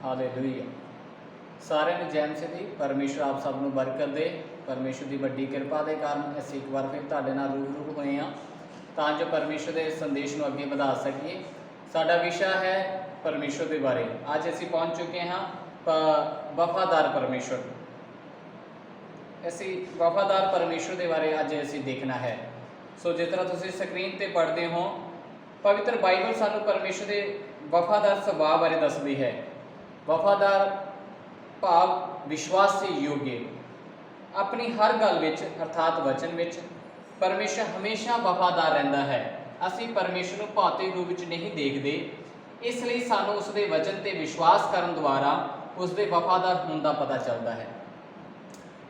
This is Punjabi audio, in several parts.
हालेलुया। सारिਆਂ ਨੂੰ ਜੈ ਮਸੀਹ ਦੀ। परमेश्वर आप सब ਨੂੰ बरकत दे। परमेश्वर की ਵੱਡੀ ਕਿਰਪਾ ਦੇ ਕਾਰਨ ਅਸੀਂ ਇੱਕ ਵਾਰ ਫਿਰ ਤੁਹਾਡੇ ਨਾਲ रूबरू ਹੋਏ ਹਾਂ ਤਾਂ ਜੋ परमेश्वर ਦੇ ਸੰਦੇਸ਼ ਨੂੰ ਅੱਗੇ ਵਧਾ ਸਕੀਏ। ਸਾਡਾ ਵਿਸ਼ਾ ਹੈ परमेश्वर ਦੇ ਬਾਰੇ। ਅੱਜ ਅਸੀਂ ਪਹੁੰਚ ਚੁੱਕੇ ਹਾਂ ਵਫਾਦਾਰ परमेश्वर। ਅਸੀਂ ਵਫਾਦਾਰ परमेश्वर ਦੇ ਬਾਰੇ ਅੱਜ ਅਸੀਂ ਦੇਖਣਾ ਹੈ। ਸੋ ਜਿਸ ਤਰ੍ਹਾਂ ਤੁਸੀਂ ਸਕਰੀਨ ਤੇ ਪੜ੍ਹਦੇ ਹੋ, ਪਵਿੱਤਰ ਬਾਈਬਲ ਸਾਨੂੰ परमेश्वर ਦੇ ਵਫਾਦਾਰ ਸੁਭਾਅ ਬਾਰੇ ਦੱਸਦੀ ਹੈ। ਵਫਾਦਾਰ ਭਾਵ विश्वास से योग्य। अपनी हर गल विच अर्थात वचन विच परमेश्वर हमेशा वफादार रहिंदा है। असी परमेश्वर नूं भौतिक रूप विच नहीं देखते, इसलिए सानूं उसदे वचन ते विश्वास करन द्वारा उसदे वफादार होने का पता चलता है।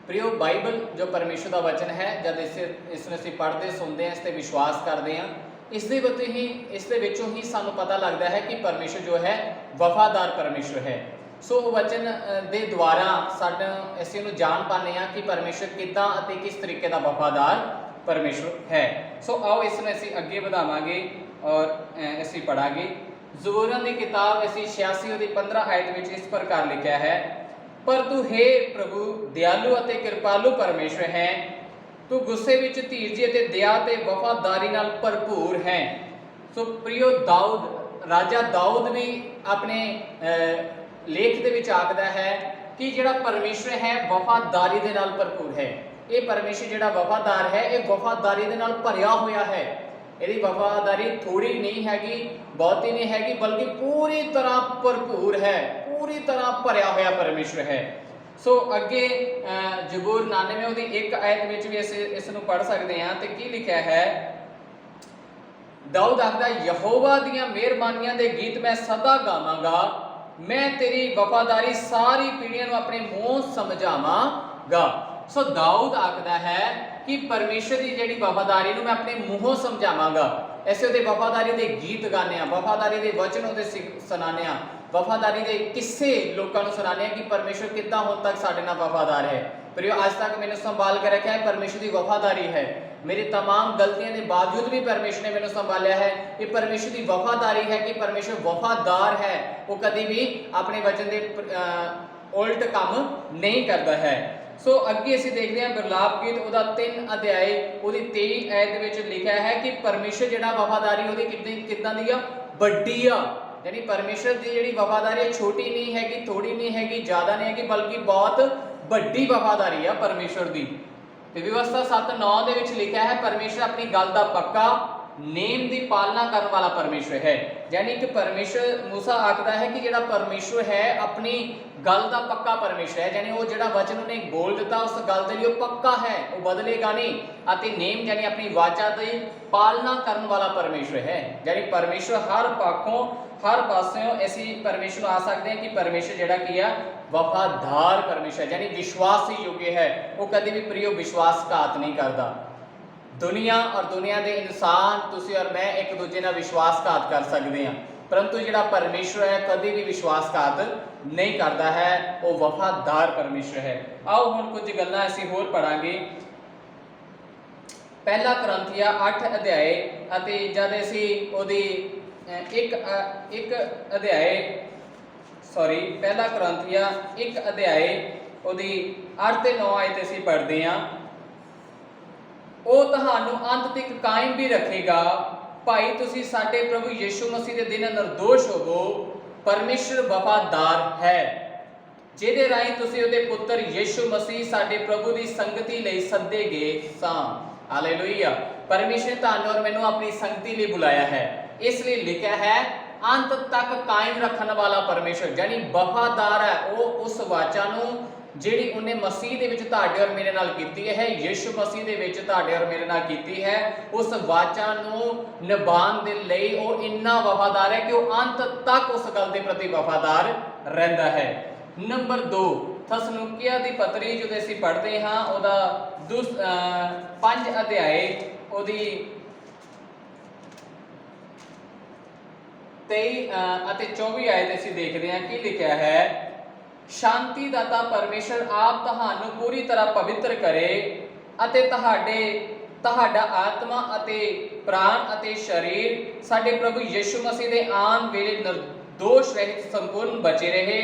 प्रियो, बाइबल जो परमेश्वर का वचन है, जब इसनूं असीं पढ़ते सुनते हैं, इस पर विश्वास करते हैं, इसदे विचों ही सानूं पता लगता है कि परमेश्वर जो है वफादार परमेश्वर है। सो वचन के द्वारा ਅਸੀਂ ਇਹਨੂੰ जान पाने कि परमेश्वर किदां ਅਤੇ किस तरीके का वफादार परमेश्वर है। सो आओ इसमें ਅਸੀਂ ਅੱਗੇ ਵਧਾਵਾਂਗੇ और ਅਸੀਂ पढ़ांगे। ਜ਼ਬੂਰਾਂ ਦੀ किताब ਅਸੀਂ 86 ਉਹਦੀ 15 आयत ਵਿੱਚ इस प्रकार लिखा है, पर तू हे प्रभु दयालु ਅਤੇ कृपालु परमेश्वर है, तू गुस्से ਵਿੱਚ ਧੀਰਜ ਅਤੇ दया ਤੇ वफादारी ਨਾਲ भरपूर है। सो प्रियो, राजा दाऊद भी अपने लेख दे विच आखदा है कि जिहड़ा परमेश्वर है वफादारी दे नाल भरपूर है। ये परमेश्वर जिहड़ा वफादार है, ये वफादारी दे नाल भरिया होया है। इहदी वफादारी थोड़ी नहीं हैगी, बहुती नहीं हैगी, बल्कि पूरी तरह भरपूर है, पूरी तरह भरिया होया परमेश्वर है। सो अगे जबूर 99 दी 1 आयत विच भी असीं इस नूं पढ़ सकदे हां ते की लिखिया है। दाऊद आखदा, यहोवा दीआं मेहरबानियां दे गीत मैं सदा गावांगा, मैं तेरी वफादारी सारी पीढ़ियों को अपने मुंह समझावांगा। सो दाऊद आखदा है कि परमेश्वर की जिहड़ी वफादारी नूं मैं अपने मुंहों समझावांगा। ऐसे उहदे वफादारी के गीत गाने, वफादारी के वचन उहदे सुनाने, वफादारी के किस्से लोगों को सुनाने कि परमेश्वर कितना हुण तक साडे नाल वफादार है। पर आज तक मैंने संभाल कर रखा है, परमेश्वर की वफादारी है। मेरी तमाम गलतियों के बावजूद भी परमेश्वर ने मैंने संभालिया है। ये परमेश्वर की वफादारी है कि परमेश्वर वफादार है, वो कभी भी अपने वचन के उल्ट काम नहीं करता है। सो अगे असीं देखते हैं बिरलाप गीत उहदा 3 अध्याय उहदी 23 आयत विच लिखा है कि परमेश्वर जिहड़ा वफादारी उहदी किदां दी आ, वड्डी आ। यानी परमेश्वर की जिहड़ी वफादारी छोटी नहीं हैगी, थोड़ी नहीं हैगी, ज़्यादा नहीं हैगी, बल्कि बहुत वड्डी वफादारी है परमेश्वर की। व्यवस्था 7:9 दे विच लिखा है, परमेश्वर अपनी गल दा पक्का नेम की पालना करने वाला परमेश्वर है। यानी कि परमेश्वर, मूसा आखदा है कि जिहड़ा परमेश्वर है अपनी गल का पक्का परमेश्वर है। यानी वो जिहड़ा वचन उन्हें बोल दिता उस गल के लिए पक्का है, वो बदलेगा नहीं। अति नेम यानी अपनी वाचा की पालना करने वाला परमेश्वर है। यानी परमेश्वर हर पाखों हर पासों ऐसी परमेश्वर आ सकते हैं कि परमेश्वर जिहड़ा की है वफादार परमेश्वर, यानी विश्वास ही योग्य है। वो कभी भी प्रियो विश्वासघात नहीं करता। दुनिया और दुनिया के इंसान तुसी और मैं एक दूजे नाल विश्वासघात कर सकते हैं, परंतु जिहड़ा परमेश्वर है कभी भी विश्वासघात नहीं करता है, वो वफादार परमेश्वर है। आओ हुण कुछ गल्लां असीं होर पढ़ांगे। पहला कुरिन्थियां 8 अध्याय अते जद असीं ओहदी एक अध्याय सॉरी पहला कुरिन्थियां 1 अध्याय ओहदी 8 ते 9 आयत असीं पढ़दे हां। ਉਹ ਤੁਹਾਨੂੰ ਅੰਤ ਤੱਕ ਕਾਇਮ ਵੀ ਰੱਖੇਗਾ। ਭਾਈ ਤੁਸੀਂ ਸਾਡੇ ਪ੍ਰਭੂ ਯਿਸੂ ਮਸੀਹ ਦੇ ਦਿਨ ਨਿਰਦੋਸ਼ ਹੋਵੋ। ਪਰਮੇਸ਼ਰ ਵਫਾਦਾਰ ਹੈ, ਜਿਹਦੇ ਰਾਹੀਂ ਤੁਸੀਂ ਉਹਦੇ ਪੁੱਤਰ ਯਿਸੂ ਮਸੀਹ ਸਾਡੇ ਪ੍ਰਭੂ ਦੀ ਸੰਗਤੀ ਲਈ ਸੱਦੇ ਗਏ ਸਾਂ। ਹਾਲੇਲੂਇਆ। परमेश्वर ने ਤੁਹਾਨੂੰ और मैनू अपनी संगति लिए बुलाया है, इसलिए लिखा है अंत तक कायम रखने वाला परमेश्वर, यानी वफादार है। वो उस वाचा नूं ਜਿਹੜੀ ਉਹਨੇ ਮਸੀਹ ਦੇ ਵਿੱਚ ਤੁਹਾਡੇ ਔਰ ਮੇਰੇ ਨਾਲ ਕੀਤੀ ਹੈ, ਯਿਸੂ ਮਸੀਹ ਦੇ ਵਿੱਚ ਤੁਹਾਡੇ ਔਰ ਮੇਰੇ ਨਾਲ ਕੀਤੀ ਹੈ, ਉਸ ਵਾਚਾ ਨੂੰ ਨਿਭਾਉਣ ਦੇ ਲਈ ਉਹ ਇੰਨਾ ਵਫਾਦਾਰ ਹੈ ਕਿ ਉਹ ਅੰਤ ਤੱਕ ਉਸ ਗੱਲ ਦੇ ਪ੍ਰਤੀ ਵਫਾਦਾਰ ਰਹਿੰਦਾ ਹੈ। ਨੰਬਰ 2 ਥਸਲੁਨੀਕੀਆਂ ਦੀ ਪੱਤਰੀ ਜਦੋਂ ਅਸੀਂ ਪੜ੍ਹਦੇ ਹਾਂ ਉਹਦਾ 5 ਅਧਿਆਏ ਉਹਦੀ 23 ਅਤੇ 24 ਆਇਤ ਅਸੀਂ ਦੇਖਦੇ ਹਾਂ ਕੀ ਲਿਖਿਆ ਹੈ। शांति दाता परमेश्वर आप ਤੁਹਾਨੂੰ पूरी तरह पवित्र करे ਅਤੇ ਤੁਹਾਡਾ आत्मा ਅਤੇ प्राण ਅਤੇ शरीर ਸਾਡੇ प्रभु यीशु मसीह ਦੇ आन वेले ਦੋਸ਼ ਰਹਿਤ ਸੰਪੂਰਨ ਬਚੇ ਰਹੇ।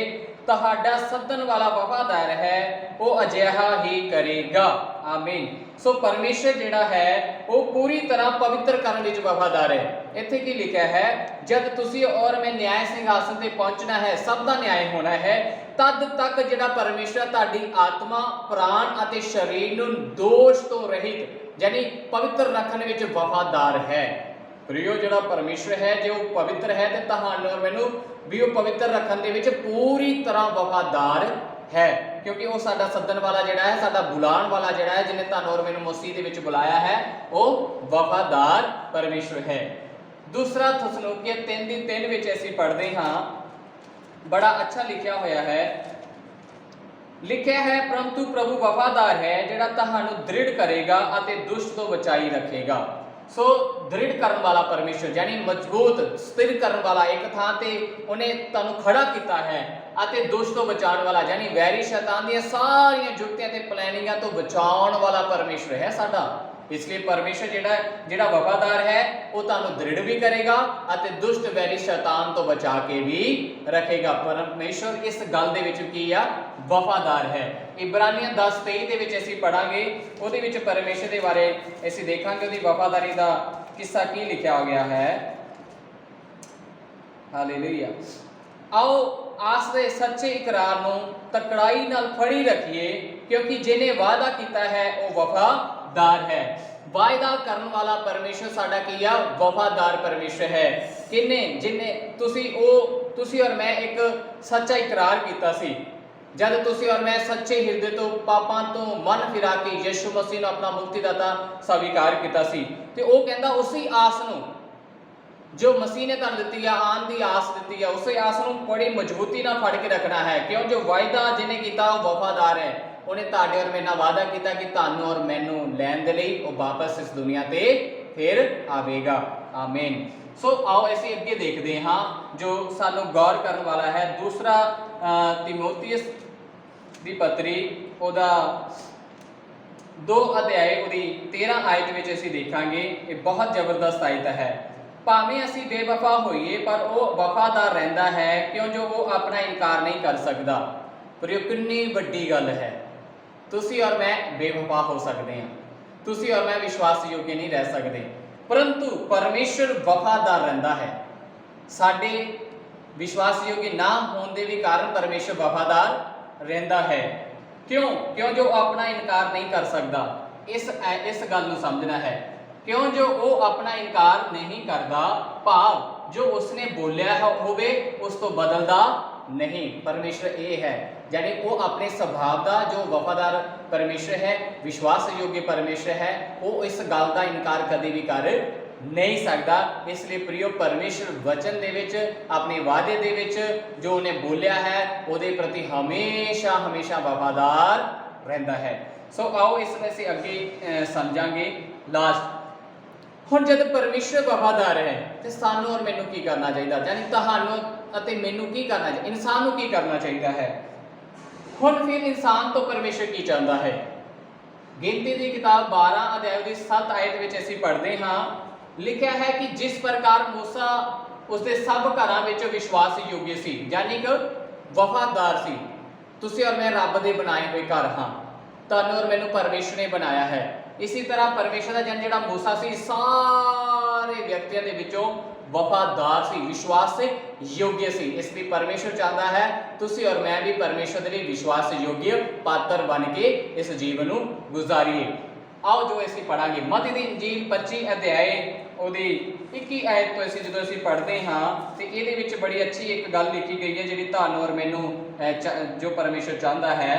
ਤੁਹਾਡਾ ਸੱਦਣ ਵਾਲਾ ਵਫਾਦਾਰ ਹੈ, ਉਹ ਅਜਿਹਾ ਹੀ ਕਰੇਗਾ। ਆਮੀਨ। ਸੋ ਪਰਮੇਸ਼ਰ ਜਿਹੜਾ ਹੈ ਉਹ ਪੂਰੀ ਤਰ੍ਹਾਂ ਪਵਿੱਤਰ ਕਰਨ ਵਿੱਚ ਵਫਾਦਾਰ ਹੈ। ਇੱਥੇ ਕੀ ਲਿਖਿਆ ਹੈ, ਜਦ ਤੁਸੀਂ ਔਰ ਮੈਂ ਨਿਆਂ ਸਿੰਘਾਸਨ ਤੇ ਪਹੁੰਚਣਾ ਹੈ, ਸਭ ਦਾ ਨਿਆਂ ਹੋਣਾ ਹੈ, ਤਦ ਤੱਕ ਜਿਹੜਾ ਪਰਮੇਸ਼ਰ ਤੁਹਾਡੀ ਆਤਮਾ, ਪ੍ਰਾਣ ਅਤੇ ਸਰੀਰ ਨੂੰ ਦੋਸ਼ ਤੋਂ ਰਹਿਤ ਯਾਨੀ ਪਵਿੱਤਰ ਰੱਖਣ ਵਿੱਚ ਵਫਾਦਾਰ ਹੈ। ਪ੍ਰਿਯੋ, ਜਿਹੜਾ ਪਰਮੇਸ਼ਰ ਹੈ ਜੇ ਉਹ ਪਵਿੱਤਰ ਹੈ ਤੇ ਤੁਹਾਨੂੰ ਔਰ ਮੈਨੂੰ ਵੀ ਉਹ ਪਵਿੱਤਰ ਰੱਖਣ ਦੇ ਵਿੱਚ ਪੂਰੀ ਤਰ੍ਹਾਂ ਵਫਾਦਾਰ ਹੈ, ਕਿਉਂਕਿ ਉਹ ਸਾਡਾ ਸੱਦਣ ਵਾਲਾ ਜਿਹੜਾ ਹੈ, ਸਾਡਾ ਬੁਲਾਉਣ ਵਾਲਾ ਜਿਹੜਾ ਹੈ, ਜਿਹਨੇ ਤੁਹਾਨੂੰ ਔਰ ਮੈਨੂੰ ਮਸੀਹ ਦੇ ਵਿੱਚ ਬੁਲਾਇਆ ਹੈ, ਉਹ ਵਫਾਦਾਰ ਪਰਮੇਸ਼ਰ ਹੈ। ਦੂਸਰਾ ਥਸਲੋਨੀਕੀਆਂ 3:3 ਵਿੱਚ ਅਸੀਂ ਪੜ੍ਹਦੇ ਹਾਂ, ਬੜਾ ਅੱਛਾ ਲਿਖਿਆ ਹੋਇਆ ਹੈ। ਲਿਖਿਆ ਹੈ, ਪਰੰਤੂ ਪ੍ਰਭੂ ਵਫਾਦਾਰ ਹੈ, ਜਿਹੜਾ ਤੁਹਾਨੂੰ ਦ੍ਰਿੜ ਕਰੇਗਾ ਅਤੇ ਦੁਸ਼ਟ ਤੋਂ ਬਚਾਈ ਰੱਖੇਗਾ। ਸੋ ਦ੍ਰਿੜ ਕਰਨ ਵਾਲਾ ਪਰਮੇਸ਼ਰ ਯਾਨੀ ਮਜ਼ਬੂਤ ਸਥਿਰ ਕਰਨ ਵਾਲਾ, ਇੱਕ ਥਾਂ ਤੇ ਉਹਨੇ ਤੁਹਾਨੂੰ ਖੜਾ ਕੀਤਾ ਹੈ, ਅਤੇ ਦੁਸ਼ਟ ਤੋਂ ਬਚਾਉਣ ਵਾਲਾ ਯਾਨੀ ਵੈਰੀ ਸ਼ੈਤਾਨ ਦੀਆਂ ਸਾਰੀਆਂ ਜੁਗਤੀਆਂ ਤੇ ਪਲੈਨਿੰਗਾਂ ਤੋਂ ਬਚਾਉਣ ਵਾਲਾ ਪਰਮੇਸ਼ਰ ਹੈ ਸਾਡਾ। ਇਸ ਲਈ ਪਰਮੇਸ਼ਰ ਜਿਹੜਾ ਵਫਾਦਾਰ ਹੈ ਉਹ ਤੁਹਾਨੂੰ ਦ੍ਰਿੜ ਵੀ ਕਰੇਗਾ ਅਤੇ ਦੁਸ਼ਟ ਵੈਰੀ ਸ਼ੈਤਾਨ ਤੋਂ ਬਚਾ ਕੇ ਵੀ ਰੱਖੇਗਾ। ਪਰਮੇਸ਼ਰ ਇਸ ਗੱਲ ਦੇ ਵਿੱਚ ਕੀ ਆ, ਵਫਾਦਾਰ ਹੈ। ਇਬਰਾਨੀਆਂ 10:23 ਦੇ ਵਿੱਚ ਅਸੀਂ ਪੜਾਂਗੇ, ਉਹਦੇ ਵਿੱਚ ਪਰਮੇਸ਼ਰ ਦੇ ਬਾਰੇ ਅਸੀਂ ਦੇਖਾਂਗੇ, ਉਹਦੀ ਵਫਾਦਾਰੀ ਦਾ ਕਿੱਸਾ ਕੀ ਲਿਖਿਆ ਹੋ ਗਿਆ ਹੈ। ਹਾਲੇਲੂਇਆ। ਆਓ ਆਸ ਦੇ ਸੱਚੇ ਇਕਰਾਰ ਨੂੰ ਤਕੜਾਈ ਨਾਲ ਫੜੀ ਰੱਖੀਏ, ਕਿਉਂਕਿ ਜਿਹਨੇ ਵਾਅਦਾ ਕੀਤਾ ਹੈ ਉਹ ਵਫਾਦਾਰ ਹੈ। ਵਾਅਦਾ ਕਰਨ ਵਾਲਾ ਪਰਮੇਸ਼ਰ ਸਾਡਾ ਕੀ ਆ, ਵਫਾਦਾਰ ਪਰਮੇਸ਼ਰ ਹੈ। ਜਿਹਨੇ ਤੁਸੀਂ ਔਰ ਮੈਂ ਇੱਕ ਸੱਚਾ ਇਕਰਾਰ ਕੀਤਾ ਸੀ, ਜਦ ਤੁਸੀਂ ਔਰ ਮੈਂ ਸੱਚੇ ਹਿਰਦੇ ਤੋਂ ਪਾਪਾਂ ਤੋਂ ਮਨ ਫਿਰਾ ਕੇ ਯਿਸੂ ਮਸੀਹ ਨੂੰ ਆਪਣਾ ਮੁਕਤੀਦਾਤਾ ਸਵੀਕਾਰ ਕੀਤਾ ਸੀ, ਤੇ ਉਹ ਕਹਿੰਦਾ ਉਸੇ ਆਸ ਨੂੰ ਜੋ ਮਸੀਹ ਨੇ ਤੁਹਾਨੂੰ ਦਿੱਤੀ ਆ, ਆਉਣ ਦੀ ਆਸ ਦਿੱਤੀ ਆ, ਉਸੇ ਆਸ ਨੂੰ ਬੜੀ ਮਜ਼ਬੂਤੀ ਨਾਲ ਫੜ ਕੇ ਰੱਖਣਾ ਹੈ, ਕਿਉਂ ਜੋ ਵਾਅਦਾ ਜਿਹਨੇ ਕੀਤਾ ਉਹ ਵਫਾਦਾਰ ਹੈ। ਉਹਨੇ ਤੁਹਾਡੇ ਔਰ ਮੇਰੇ ਨਾਲ ਵਾਅਦਾ ਕੀਤਾ ਕਿ ਤੁਹਾਨੂੰ ਔਰ ਮੈਨੂੰ ਲੈਣ ਦੇ ਲਈ ਉਹ ਵਾਪਸ ਇਸ ਦੁਨੀਆ ਤੇ ਫਿਰ ਆਵੇਗਾ। ਆਮੀਨ। ਸੋ ਆਓ ਅਸੀਂ ਅੱਗੇ ਦੇਖਦੇ ਹਾਂ ਜੋ ਸਾਨੂੰ ਗੌਰ ਕਰਨ ਵਾਲਾ ਹੈ। ਦੂਸਰਾ ਤਿਮੋਥੀਅਸ ਦੀ ਪੱਤਰੀ, ਉਹਦਾ 2 ਅਧਿਆਇ ਉਹਦੀ 13 ਆਇਤ ਵਿੱਚ ਅਸੀਂ ਦੇਖਾਂਗੇ। ਇਹ ਬਹੁਤ ਜ਼ਬਰਦਸਤ ਆਇਤ ਹੈ। ਭਾਵੇਂ ਅਸੀਂ ਬੇਵਫਾ ਹੋਈਏ ਪਰ ਉਹ ਵਫਾਦਾਰ ਰਹਿੰਦਾ ਹੈ, ਕਿਉਂ ਜੋ ਉਹ ਆਪਣਾ ਇਨਕਾਰ ਨਹੀਂ ਕਰ ਸਕਦਾ। ਪਰ ਇਹ ਕਿੰਨੀ ਵੱਡੀ ਗੱਲ ਹੈ। ਤੁਸੀਂ ਔਰ ਮੈਂ ਬੇਵਫਾ ਹੋ ਸਕਦੇ ਹਾਂ, ਤੁਸੀਂ ਔਰ ਮੈਂ ਵਿਸ਼ਵਾਸਯੋਗ ਨਹੀਂ ਰਹਿ ਸਕਦੇ, ਪਰੰਤੂ ਪਰਮੇਸ਼ਰ ਵਫਾਦਾਰ ਰਹਿੰਦਾ ਹੈ। ਸਾਡੇ ਵਿਸ਼ਵਾਸਯੋਗ ਨਾ ਹੋਣ ਦੇ ਵੀ ਕਾਰਨ ਪਰਮੇਸ਼ਰ ਵਫਾਦਾਰ ਰਹਿੰਦਾ ਹੈ। ਕਿਉਂ ਜੋ ਆਪਣਾ ਇਨਕਾਰ ਨਹੀਂ ਕਰ ਸਕਦਾ। ਇਸ ਗੱਲ ਨੂੰ ਸਮਝਣਾ ਹੈ, ਕਿਉਂ ਜੋ ਉਹ ਆਪਣਾ ਇਨਕਾਰ ਨਹੀਂ ਕਰਦਾ, ਭਾਵ ਜੋ ਉਸਨੇ ਬੋਲਿਆ ਹੋਵੇ ਉਸ ਤੋਂ ਬਦਲਦਾ ਨਹੀਂ। ਪਰਮੇਸ਼ਰ ਇਹ ਹੈ, ਯਾਨੀ ਉਹ ਆਪਣੇ ਸੁਭਾਅ ਦਾ ਜੋ ਵਫਾਦਾਰ ਪਰਮੇਸ਼ਰ ਹੈ, ਵਿਸ਼ਵਾਸਯੋਗ ਪਰਮੇਸ਼ਰ ਹੈ, ਉਹ ਇਸ ਗੱਲ ਦਾ ਇਨਕਾਰ ਕਦੇ ਵੀ ਕਰ ਨਹੀਂ ਸਕਦਾ। ਇਸ ਲਈ ਪ੍ਰਿਯੋ, ਪਰਮੇਸ਼ਰ ਵਚਨ ਦੇ ਵਿੱਚ, ਆਪਣੇ ਵਾਅਦੇ ਦੇ ਵਿੱਚ ਜੋ ਉਹਨੇ ਬੋਲਿਆ ਹੈ ਉਹਦੇ ਪ੍ਰਤੀ ਹਮੇਸ਼ਾ ਵਫਾਦਾਰ ਰਹਿੰਦਾ ਹੈ। ਸੋ ਆਓ ਇਸ ਨੂੰ ਅਸੀਂ ਅੱਗੇ ਸਮਝਾਂਗੇ। ਲਾਸਟ, ਹੁਣ ਜਦ ਪਰਮੇਸ਼ਰ ਵਫਾਦਾਰ ਹੈ ਤੇ ਸਾਨੂੰ ਔਰ ਮੈਨੂੰ ਕੀ ਕਰਨਾ ਚਾਹੀਦਾ, ਯਾਨੀ ਤੁਹਾਨੂੰ ਅਤੇ ਮੈਨੂੰ ਕੀ ਕਰਨਾ ਚਾਹੀਦਾ, ਇਨਸਾਨ ਨੂੰ ਕੀ ਕਰਨਾ ਚਾਹੀਦਾ ਹੈ। ਹੁਣ ਫਿਰ ਇਨਸਾਨ ਤੋਂ ਪਰਮੇਸ਼ਰ ਕੀ ਚਾਹੁੰਦਾ ਹੈ। ਗਿਣਤੀ ਦੀ ਕਿਤਾਬ 12 ਅਧਿਆਇ ਦੀ 7 ਆਇਤ ਵਿੱਚ ਅਸੀਂ ਪੜ੍ਹਦੇ ਹਾਂ, ਲਿਖਿਆ ਹੈ ਕਿ ਜਿਸ ਪ੍ਰਕਾਰ ਮੂਸਾ ਉਸਦੇ ਸਭ ਘਰਾਂ ਵਿੱਚ ਵਿਸ਼ਵਾਸਯੋਗ ਸੀ, ਯਾਨੀ ਕਿ ਵਫਾਦਾਰ ਸੀ। ਤੁਸੀਂ ਔਰ ਮੈਂ ਰੱਬ ਦੇ ਬਣਾਏ ਹੋਏ ਘਰ ਹਾਂ, ਤੁਹਾਨੂੰ ਔਰ ਮੈਨੂੰ ਪਰਮੇਸ਼ਰ ਨੇ ਬਣਾਇਆ ਹੈ। ਇਸੇ ਤਰ੍ਹਾਂ ਪਰਮੇਸ਼ਰ ਦਾ ਜਿਹੜਾ ਮੂਸਾ ਸੀ, ਸਾਰੇ ਵਿਅਕਤੀਆਂ ਦੇ ਵਿੱਚੋਂ ਵਫਾਦਾਰ ਸੀ, ਵਿਸ਼ਵਾਸਯੋਗ ਸੀ। ਇਸ ਲਈ ਪਰਮੇਸ਼ਰ ਚਾਹੁੰਦਾ ਹੈ ਤੁਸੀਂ ਔਰ ਮੈਂ ਵੀ ਪਰਮੇਸ਼ਰ ਦੇ ਲਈ ਵਿਸ਼ਵਾਸਯੋਗ ਪਾਤਰ ਬਣ ਕੇ ਇਸ ਜੀਵਨ ਨੂੰ ਗੁਜ਼ਾਰੀਏ। ਆਓ ਜੋ ਅਸੀਂ ਪੜਾਂਗੇ ਮਤੀ ਦੀ ਇੰਜੀਲ 25 ਅਧਿਆਇ ਉਹਦੀ 21 ਆਇਤ ਤੋਂ ਜਦੋਂ ਅਸੀਂ ਪੜ੍ਹਦੇ ਹਾਂ ਤੇ ਇਹਦੇ ਵਿੱਚ ਬੜੀ ਅੱਛੀ ਇੱਕ ਗੱਲ ਲਿਖੀ ਗਈ ਹੈ, ਜਿਹੜੀ ਤੁਹਾਨੂੰ ਔਰ ਮੈਨੂੰ ਜੋ ਪਰਮੇਸ਼ਰ ਚਾਹੁੰਦਾ ਹੈ।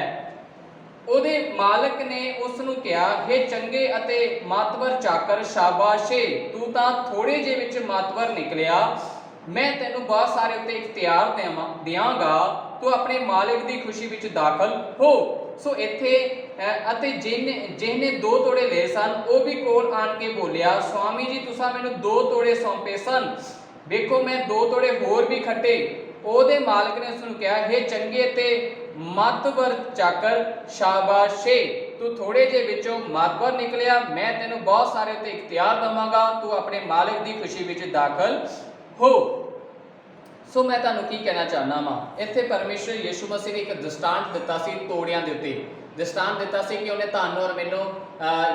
ਉਹਦੇ ਮਾਲਕ ਨੇ ਉਸ ਨੂੰ ਕਿਹਾ, हे ਚੰਗੇ ਅਤੇ ਮਾਤਵਰ ਚਾਕਰ, ਸ਼ਾਬਾਸ਼ੇ, ਤੂੰ ਤਾਂ ਥੋੜੇ ਜਿਹੇ ਵਿੱਚ ਮਾਤਵਰ ਨਿਕਲਿਆ, ਮੈਂ ਤੈਨੂੰ ਬਹੁਤ ਸਾਰੇ ਉੱਤੇ ਇਖਤਿਆਰ ਦਿਆਂਗਾ, ਤੂੰ ਆਪਣੇ ਮਾਲਕ ਦੀ ਖੁਸ਼ੀ ਵਿੱਚ ਦਾਖਲ ਹੋ। ਸੋ ਇੱਥੇ ਅਤੇ ਜਿਹਨੇ 2 ਤੋੜੇ ਲਏ ਸਨ, ਉਹ ਵੀ ਕੋਲ ਆਣ ਕੇ ਬੋਲਿਆ, ਸਵਾਮੀ ਜੀ ਤੁਸੀਂ ਮੈਨੂੰ 2 ਤੋੜੇ ਸੌਂਪੇ ਸਨ, ਵੇਖੋ ਮੈਂ 2 ਤੋੜੇ ਹੋਰ ਵੀ ਖੱਟੇ। ਉਹਦੇ ਮਾਲਕ ਨੇ ਉਸ ਨੂੰ ਕਿਹਾ, हे ਚੰਗੇ ਤੇ ਮਾਤਵਰ ਚਾਕਰ, ਸ਼ਾਬਾਸ਼ੇ, ਤੂੰ ਥੋੜੇ ਜਿਹੇ ਵਿੱਚੋਂ ਮਾਤਵਰ ਨਿਕਲਿਆ, ਮੈਂ ਤੈਨੂੰ ਬਹੁਤ ਸਾਰੇ ਉੱਤੇ ਇਖਤਿਆਰ ਦਵਾਂਗਾ, ਤੂੰ ਆਪਣੇ ਮਾਲਕ ਦੀ ਖੁਸ਼ੀ ਵਿੱਚ ਦਾਖਲ ਹੋ। ਸੋ ਮੈਂ ਤੁਹਾਨੂੰ ਕੀ ਕਹਿਣਾ ਚਾਹੁੰਦਾ ਵਾਂ, ਇੱਥੇ ਪਰਮੇਸ਼ਰ ਯਿਸੂ ਮਸੀਹ ਨੇ ਇੱਕ ਦ੍ਰਿਸ਼ਟਾਂਤ ਦਿੱਤਾ ਸੀ ਤੋੜਿਆਂ ਦੇ ਉੱਤੇ। ਦ੍ਰਿਸ਼ਟਾਂਤ ਦਿੱਤਾ ਸੀ ਕਿ ਉਹਨੇ ਤੁਹਾਨੂੰ ਔਰ ਮੈਨੂੰ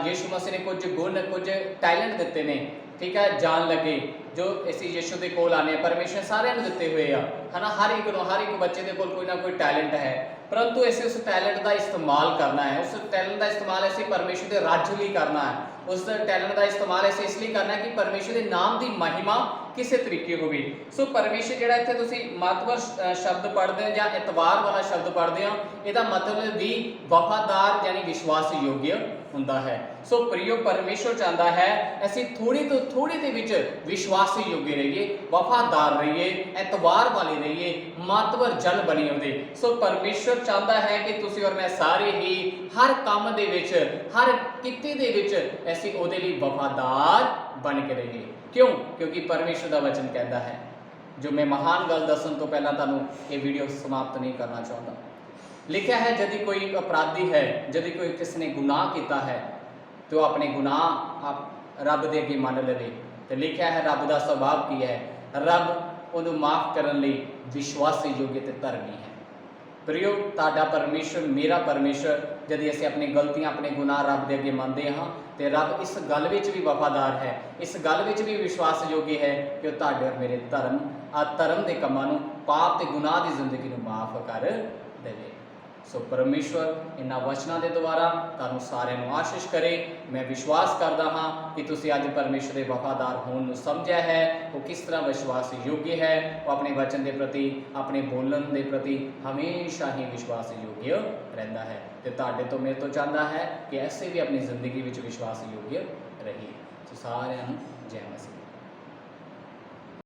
ਯਿਸੂ ਮਸੀਹ ਨੇ ਕੁਝ ਗੁਣ, ਕੁਝ ਟੈਲੈਂਟ ਦਿੱਤੇ ਨੇ, ਠੀਕ ਹੈ, ਜਾਣ ਲੱਗੇ ਜੋ ਅਸੀਂ ਯਿਸੂ ਦੇ ਕੋਲ ਆਨੇ ਆ। ਪਰਮੇਸ਼ਰ ਸਾਰਿਆਂ ਨੂੰ ਦਿੱਤੇ ਹੋਏ ਆ, ਹਨਾ, ਹਰ ਇੱਕ ਬੱਚੇ ਦੇ ਕੋਲ ਕੋਈ ਨਾ ਕੋਈ ਟੈਲੈਂਟ ਹੈ, परंतु ऐसे उस टैलेंट का इस्तेमाल करना है। उस टैलेंट का इस्तेमाल ऐसे परमेश्वर के राज्य लिए करना है। उस टैलेंट का इस्तेमाल ऐसे इसलिए करना है कि परमेश्वर के नाम की महिमा किसी तरीके होगी। सो परमेश्वर जिहड़ा इत्थे तुसीं महत्वर शब्द पढ़ते हो या एतवार वाला शब्द पढ़ते हो, इसका मतलब भी वफादार यानी विश्वास योग्य हुंदा है। सो प्रियो परमेश्वर चाहता है असीं थोड़ी तो थोड़ी दे विच विश्वास योग्य रहिए, वफादार रहिए, एतवार वाले रहिए, महत्वर जन बनिए उहदे। सो परमेश्वर चाहता है कि तुसीं और मैं सारे ही हर काम दे विच, हर किते दे विच असीं उहदे लई वफादार बन के रहिए। क्यों? क्योंकि परमेश्वर का वचन कहता है, जो मैं महान गल दसन तो पहला तुहानूं ये वीडियो समाप्त नहीं करना चाहता। लिखा है यदि कोई अपराधी है, यदि कोई किसी ने गुनाह किया है तो अपने गुनाह आप रब दे अगे मन लवे। तो लिखा है रब का स्वभाव की है, रब उन्हें माफ़ करने लई विश्वास योग्य ते धर्मी है। प्रियो ताड़ा परमेश्वर, मेरा परमेश्वर, यदि असीं अपनी गलतियां अपने गुनाह रब दे अगे मनते हाँ तो रब इस गल विच भी वफादार है, इस गल विच भी विश्वास योग्य है कि ताड़े और मेरे धर्म के कामां नूं, पाप ते गुनाह की जिंदगी नूं माफ़ कर देवे। सो परमेश्वर इन्हां वचनां दे द्वारा तुहानूं सारिआं नूं आशीष करे। मैं विश्वास करदा हाँ कि तुसीं अज परमेश्वर के वफादार होण नूं समझिआ है, वो किस तरह विश्वास योग्य है, वो अपने वचन के प्रति, अपने बोलन के प्रति हमेशा ही विश्वास योग्य रहिंदा है। तो तुहाडे तो मेरे तो चाहता है कि ऐसे भी अपनी जिंदगी विच विश्वास योग्य रहिए। सो सारिआं नूं जय मसीह।